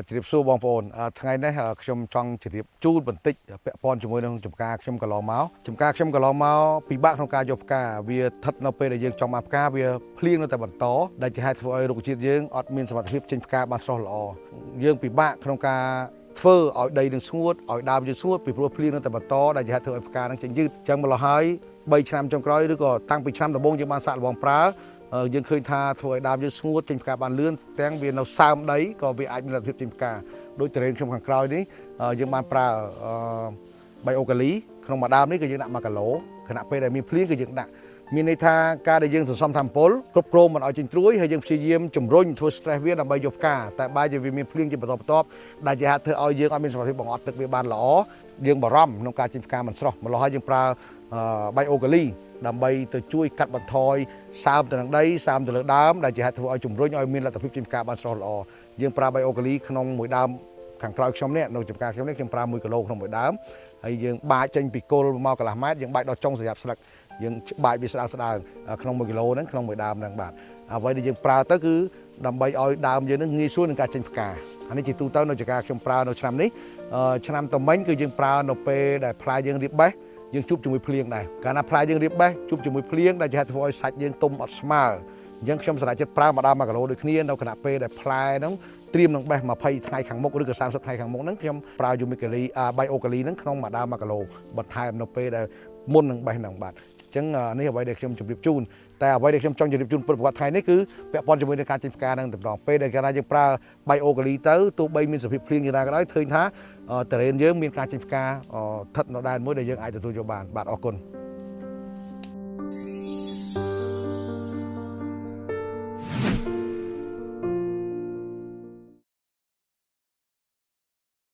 ជ្រាបសួរបងប្អូនថ្ងៃនេះខ្ញុំចង់ជម្រាបជូនបន្តិចពាក់ព័ន្ធជាមួយនឹងចំការខ្ញុំកន្លងមកចំការខ្ញុំកន្លងមកពិបាកក្នុងការយកផ្កាវាស្ថិតនៅពេលដែលយើងចង់មកផ្កាវាភ្លៀងនៅតែបន្តដែលជាហេតុធ្វើឲ្យរុក្ខជាតិយើងអត់មានសមត្ថភាពចេញផ្កាបានស្រស់ល្អយើងពិបាកក្នុងការធ្វើឲ្យដីនឹងស្ងួតឲ្យដើមយើងស្ងួតពីព្រោះភ្លៀងនៅតែបន្តដែលជាហេតុធ្វើឲ្យផ្កានឹងចេញយឺតអញ្ចឹងម្ល៉េះហើយ3ឆ្នាំចុងក្រោយឬក៏តាំងពីឆ្នាំដំបូងយើងបានសាកល្បងប្រើយើងឃើញថាធ្វើឲ្យដើមយើងស្ងួតចេញផ្កាបានលឿនទាំងវានៅសើមដីក៏វាអាចមានលទ្ធភាពចេញផ្កាដោយត្រេនខ្ញុំខាងក្រោយនេះយើងបានប្រើបៃអូកាលីក្នុងមួយដើមនេះគឺយើងដាក់1គីឡូខណៈពេលដែលមានភ្លៀងគឺយើងដាក់មានន័យថាការដែលយើងសន្សំថាមពលគ្រប់គ្រងមិនឲ្យចេញត្រួយហើយយើងព្យាយាមជំរុញធ្វើ stress វាដើម្បីយកផ្កាតែបែរជាវាមានភ្លៀងជាបន្តបន្ទាប់ដែលជាហេតុធ្វើឲ្យយើងអត់មានសមត្ថភាពបង្អត់ទឹកវាបានល្អយើងបារម្ភក្នុងការចេញផ្កាមិនស្រស់ម្ល៉េះហើយយើងប្រើបៃអូកាលីដើម្បីទៅជួយកាត់បន្ថយសើមទៅនឹងដីសើមទៅលើដើមដែលជាហេតុធ្វើឲ្យជំរុញឲ្យមានលទ្ធភាពចេញផ្កាបានស្រស់ល្អយើងប្រើបៃអូកាលីក្នុងមួយដើមខាងក្រោយខ្ញុំនេះនៅចំការខ្ញុំនេះខ្ញុំប្រើ1គីឡូក្នុងមួយដើមហើយយើងបាចចេញពីគល់មកកន្លះម៉ែត្រយើងបាចដល់ចុងស្រយាបស្លឹកយើងបាចវាស្ដើងក្នុង1គីឡូហ្នឹងក្នុងមួយដើមហ្នឹងបាទអ្វីដែលយើងប្រើទៅគឺដើម្បីឲ្យដើមយើងនឹងងាយស្រួលក្នុងការចេញផ្កាអានេះជាទូទៅនៅចំការខ្ញុំប្រើនៅឆ្នាំនេះឆ្នាំតមិញគឺយើងប្រើនៅពេលដែលផ្លែយើងរៀបបេះយើងជួបជាមួយភ្លៀងដែរកាលណាផ្លែយើងរៀបបេះជួបជាមួយភ្លៀងដែលជាហេតុធ្វើឲ្យសាច់យើងទុំអត់ស្មើអញ្ចឹងខ្ញុំសម្រេចចិត្តប្រើម្ដង1គីឡូដូចគ្នានៅខណៈពេលដែលផ្លែហ្នឹងត្រៀមនឹងបេះ20ថ្ងៃខាងមុខឬក៏30ថ្ងៃខាងមុខហ្នឹងខ្ញុំប្រើយូមីកាលីបៃអូកាលីហ្នឹងក្នុងម្ដង1គីឡូបន្ថែមនៅពេលដែលមុននឹងបេះហ្នឹងបាទអញ្ចឹងនេះអ្វីដែលខ្ញុំជម្រាបជូនតែអ្វីដែលខ្ញុំចង់ជម្រាបជូនប្រវត្តិថ្ងៃនេះគឺពាក់ព័ន្ធជាមួយនឹងការចេញផ្កាហ្នឹងតែម្ដងពេលដែលកាលណាយើងប្រើបៃអូកាលីទៅទោះបីមានសភាពភ្លៀងយ៉ាងណាក៏ដោយឃើញថាតរ៉េនយើងមានការចេញផ្កាស្ថិតនៅដែនមួយដែលយើងអាចទទួលយកបានបាទអរគុណ